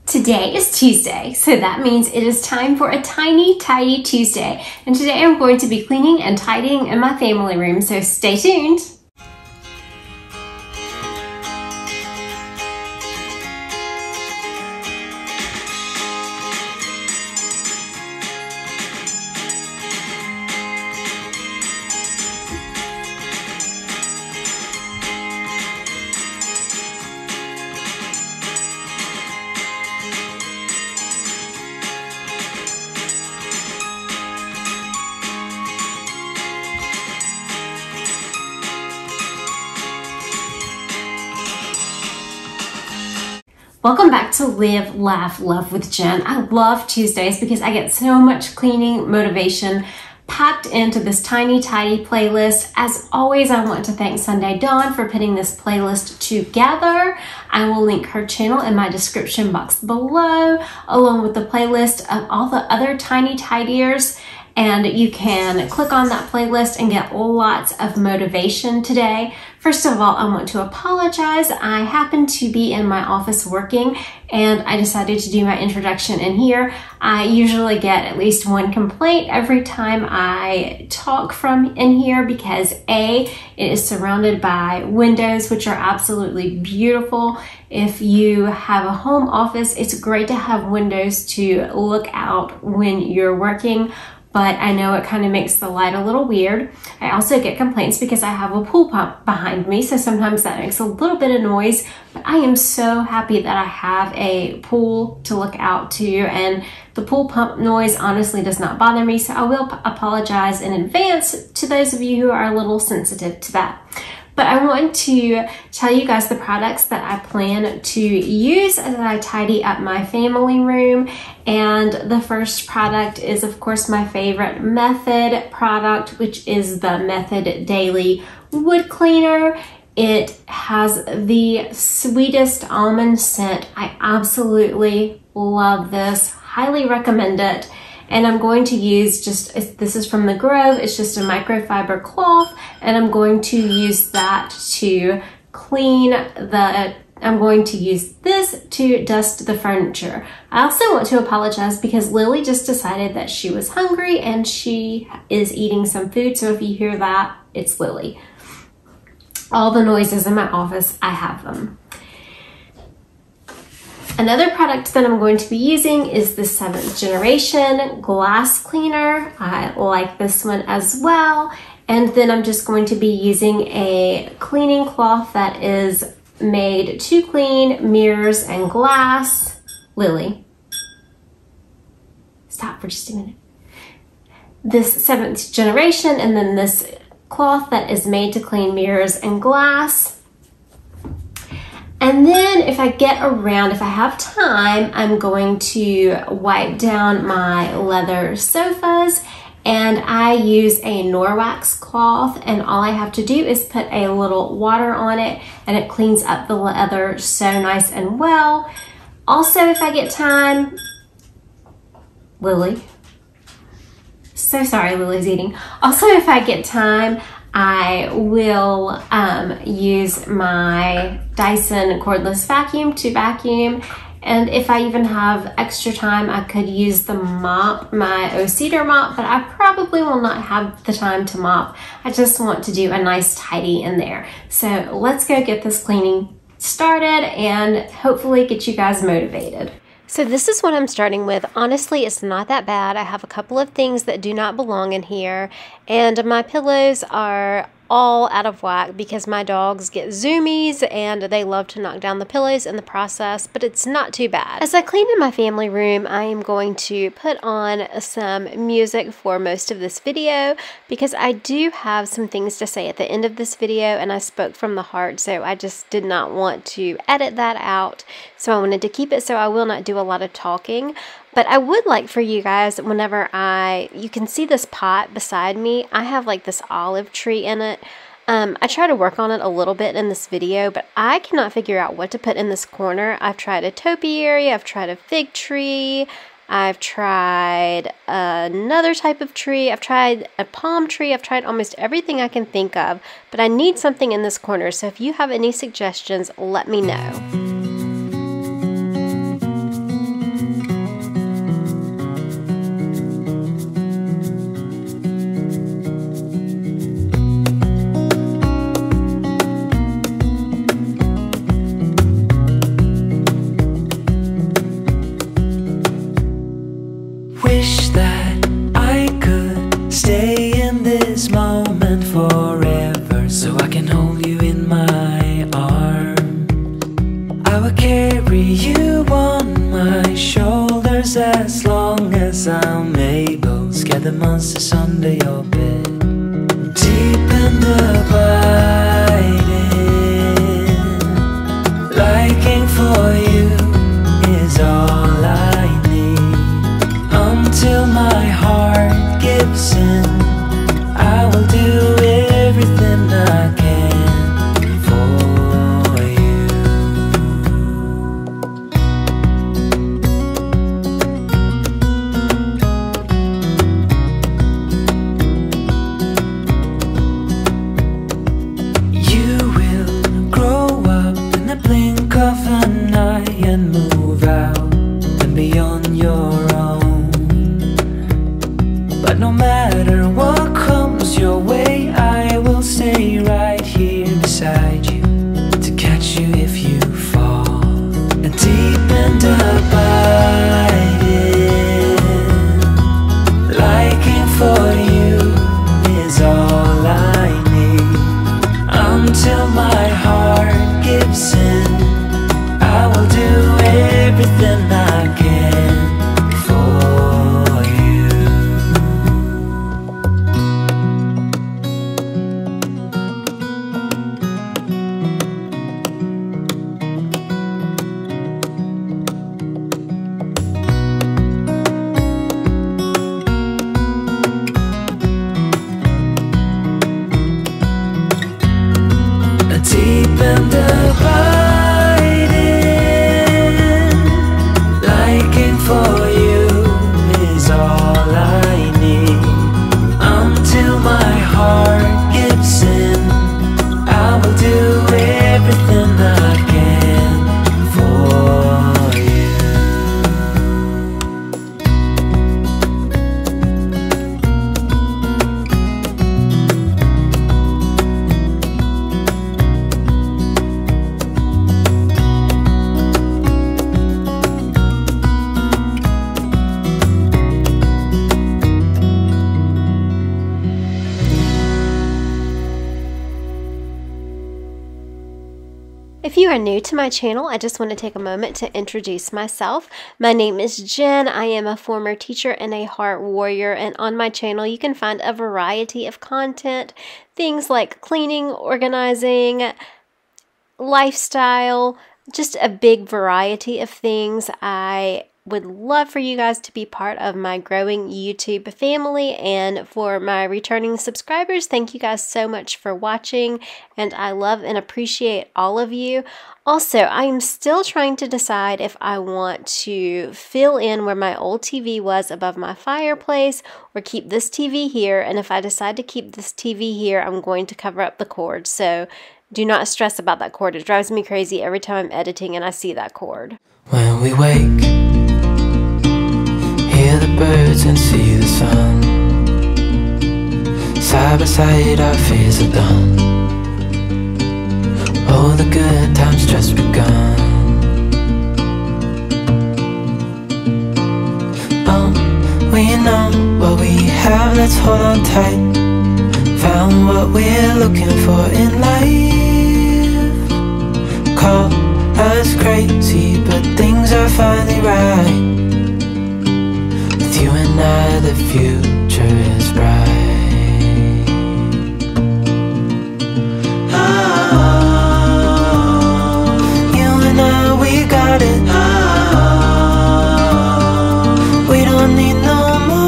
Today is Tuesday, so that means it is time for a tiny, tidy Tuesday. And today I'm going to be cleaning and tidying in my family room, so stay tuned. Welcome back to Live, Laugh, Love with Jen. I love Tuesdays because I get so much cleaning motivation packed into this tiny, tidy playlist. As always, I want to thank Sunday Dawn for putting this playlist together. I will link her channel in my description box below, along with the playlist of all the other tiny tidiers. And you can click on that playlist and get lots of motivation today. First of all, I want to apologize. I happen to be in my office working and I decided to do my introduction in here. I usually get at least one complaint every time I talk from in here because A, it is surrounded by windows, which are absolutely beautiful. If you have a home office, it's great to have windows to look out when you're working. But I know it kind of makes the light a little weird. I also get complaints because I have a pool pump behind me, so sometimes that makes a little bit of noise, but I am so happy that I have a pool to look out to, and the pool pump noise honestly does not bother me, so I will apologize in advance to those of you who are a little sensitive to that. But I want to tell you guys the products that I plan to use as I tidy up my family room. And the first product is, of course, my favorite Method product, which is the Method Daily Wood Cleaner. It has the sweetest almond scent. I absolutely love this. Highly recommend it. And I'm going to use this is from the Grove, it's just a microfiber cloth, and I'm going to use that to clean I'm going to use this to dust the furniture. I also want to apologize because Lily just decided that she was hungry and she is eating some food, so if you hear that, it's Lily. All the noises in my office, I have them. Another product that I'm going to be using is the 7th generation glass cleaner. I like this one as well. And then I'm just going to be using a cleaning cloth that is made to clean mirrors and glass. Lily, stop for just a minute. This 7th generation, and then this cloth that is made to clean mirrors and glass. And then if I have time, I'm going to wipe down my leather sofas, and I use a Norwax cloth, and all I have to do is put a little water on it and it cleans up the leather so nice and well. Also, if I get time, Lily, so sorry, Lily's eating. Also, if I get time, I will use my Dyson cordless vacuum to vacuum, and if I even have extra time, I could use the mop, my cedar mop, but I probably will not have the time to mop. I just want to do a nice tidy in there. So let's go get this cleaning started and hopefully get you guys motivated. So this is what I'm starting with. Honestly, it's not that bad. I have a couple of things that do not belong in here, and my pillows are all out of whack because my dogs get zoomies and they love to knock down the pillows in the process, but it's not too bad. As I clean in my family room, I am going to put on some music for most of this video because I do have some things to say at the end of this video, and I spoke from the heart, so I just did not want to edit that out. So I wanted to keep it so I will not do a lot of talking. But I would like for you guys, whenever you can see this pot beside me, I have like this olive tree in it. I try to work on it a little bit in this video, but I cannot figure out what to put in this corner. I've tried a topiary, I've tried a fig tree, I've tried another type of tree, I've tried a palm tree, I've tried almost everything I can think of, but I need something in this corner, so if you have any suggestions, let me know. as long as I'm able. Scare the monsters under your bed. Deep in the biting, liking for you is all I need. Until my heart gives in, I will do everything I can for you. You will grow up in the blink of an eye and move out and beyond your own. But no matter what comes your way, I will stay right here beside you to catch you if you fall. And deep in the biting, liking for you is all I need. Until my heart gives in, I will do everything I can for you. Deep in the biting, liking for you is all I need. Until my heart gives in, I will do everything I can for you. If you are new to my channel, I just want to take a moment to introduce myself. My name is Jen. I am a former teacher and a heart warrior, and on my channel you can find a variety of content, things like cleaning, organizing, lifestyle, just a big variety of things. I would love for you guys to be part of my growing YouTube family, and for my returning subscribers, thank you guys so much for watching, and I love and appreciate all of you. Also, I am still trying to decide if I want to fill in where my old TV was above my fireplace or keep this TV here, and if I decide to keep this TV here, I'm going to cover up the cord, so do not stress about that cord. It drives me crazy every time I'm editing and I see that cord. When we wake, hear the birds and see the sun. Side by side our fears are done. Oh, the good times just begun. Oh, we know what we have, let's hold on tight. Found what we're looking for in life. Call us crazy, but things are finally right. With you and I, the future is bright. You and I, we got it. We don't need no more.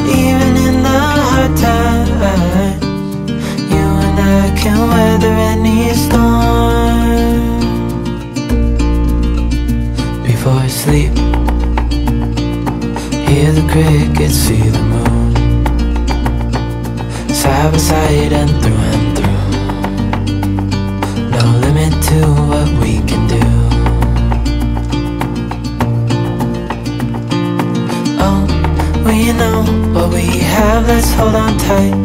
Even in the hard times, you and I can weather any storm. Before I sleep, hear the crickets, see the moon. Side by side and through. No limit to what we can do. Oh, we know what we have, let's hold on tight.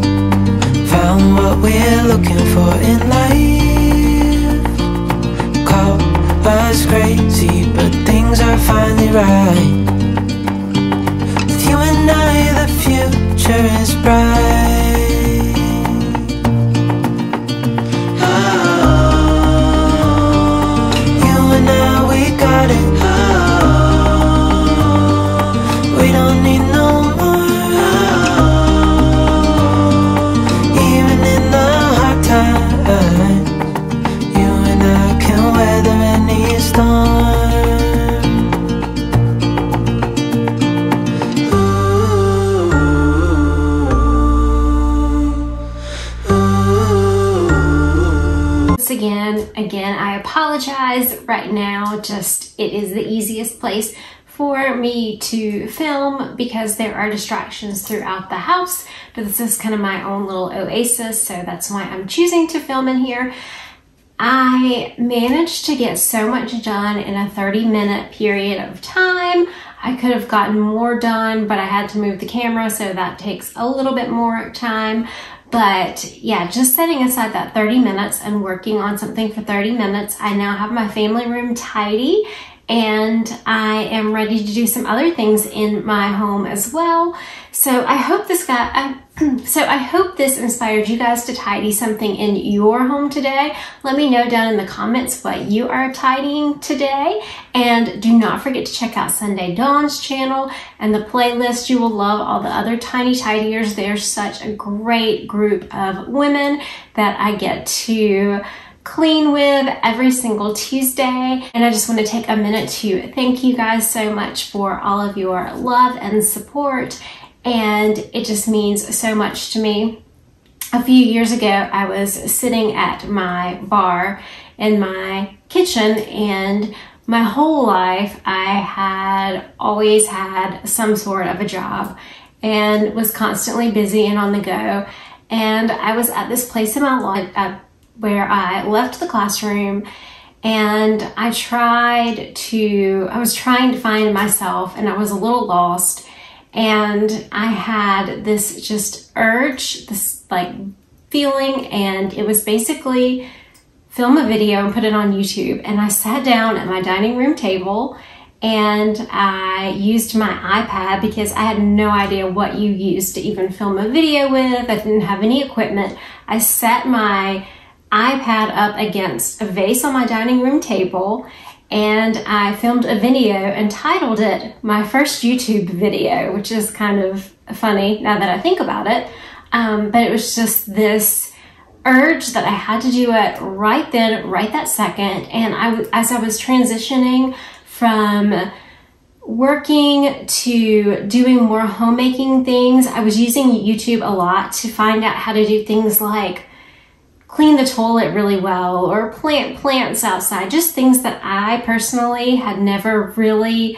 Found what we're looking for in life. Call us crazy, but things are finally right. With you and I, the future is bright. Oh, you and I, we got it. guys, right now, just it is the easiest place for me to film because there are distractions throughout the house, but this is kind of my own little oasis, so that's why I'm choosing to film in here. I managed to get so much done in a 30-minute period of time. I could have gotten more done, but I had to move the camera, so that takes a little bit more time. But yeah, just setting aside that 30 minutes and working on something for 30 minutes, I now have my family room tidy, and I am ready to do some other things in my home as well. So I hope this inspired you guys to tidy something in your home today. Let me know down in the comments what you are tidying today. And do not forget to check out Sunday Dawn's channel and the playlist. You will love all the other tiny tidiers. They're such a great group of women that I get to clean with every single Tuesday. And I just want to take a minute to thank you guys so much for all of your love and support. And it just means so much to me. A few years ago, I was sitting at my bar in my kitchen, and my whole life I had always had some sort of a job and was constantly busy and on the go. And I was at this place in my life where I left the classroom, and I was trying to find myself, and I was a little lost, and I had this just urge, this like feeling, and it was basically film a video and put it on YouTube. And I sat down at my dining room table and I used my iPad because I had no idea what you used to even film a video with. I didn't have any equipment. I set my iPad up against a vase on my dining room table, and I filmed a video and titled it my first YouTube video, which is kind of funny now that I think about it. But it was just this urge that I had to do it right then, right that second. And as I was transitioning from working to doing more homemaking things, I was using YouTube a lot to find out how to do things like clean the toilet really well or plant plants outside, just things that I personally had never really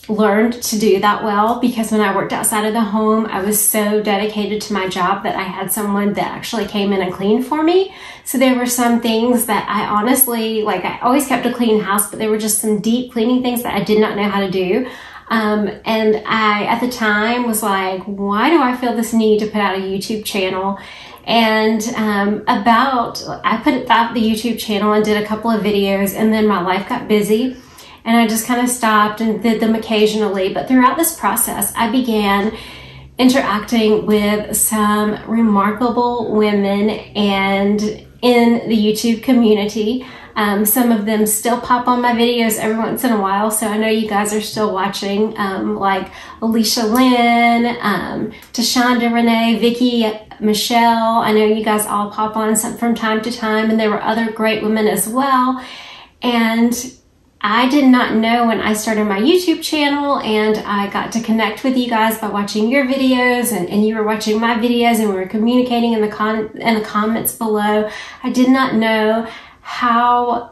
learned to do that well, because when I worked outside of the home, I was so dedicated to my job that I had someone that actually came in and cleaned for me. So there were some things that I honestly, like, I always kept a clean house, but there were just some deep cleaning things that I did not know how to do. And I, at the time, was like, why do I feel this need to put out a YouTube channel? And I put out the YouTube channel and did a couple of videos, and then my life got busy and I just kind of stopped and did them occasionally. But throughout this process, I began interacting with some remarkable women and in the YouTube community. Some of them still pop on my videos every once in a while, so I know you guys are still watching, like Alicia Lynn, Tashonda Renee, Vicky, Michelle. I know you guys all pop on from time to time, and there were other great women as well. And I did not know when I started my YouTube channel, and I got to connect with you guys by watching your videos, and you were watching my videos, and we were communicating in the comments below. I did not know how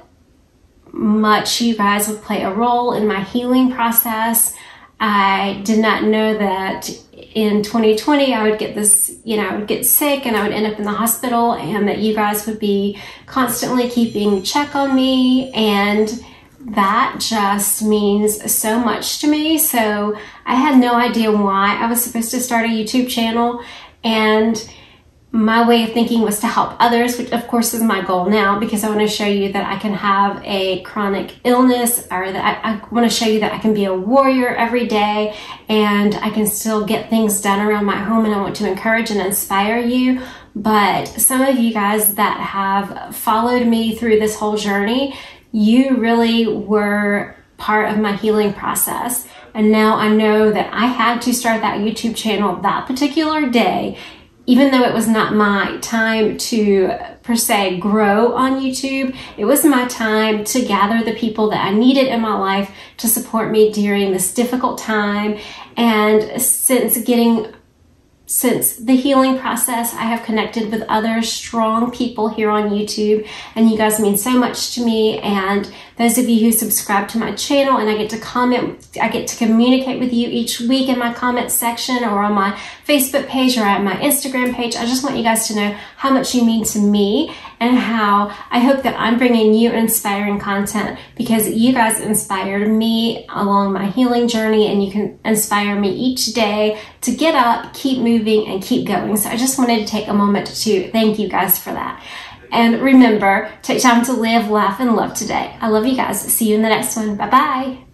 much you guys would play a role in my healing process. I did not know that in 2020 I would get this, I would get sick and I would end up in the hospital, and that you guys would be constantly keeping check on me, and that just means so much to me. So I had no idea why I was supposed to start a YouTube channel, and my way of thinking was to help others, which of course is my goal now, because I want to show you that I can have a chronic illness, or that I want to show you that I can be a warrior every day and I can still get things done around my home, and I want to encourage and inspire you. But some of you guys that have followed me through this whole journey, you really were part of my healing process. And now I know that I had to start that YouTube channel that particular day, even though it was not my time to, per se, grow on YouTube. It was my time to gather the people that I needed in my life to support me during this difficult time. And since getting since the healing process, I have connected with other strong people here on YouTube, and you guys mean so much to me. And those of you who subscribe to my channel, and I get to comment, I get to communicate with you each week in my comment section or on my Facebook page or on my Instagram page. I just want you guys to know how much you mean to me, and how I hope that I'm bringing you inspiring content, because you guys inspired me along my healing journey, and you can inspire me each day to get up, keep moving, and keep going. So I just wanted to take a moment to thank you guys for that. And remember, take time to live, laugh, and love today. I love you guys. See you in the next one. Bye-bye.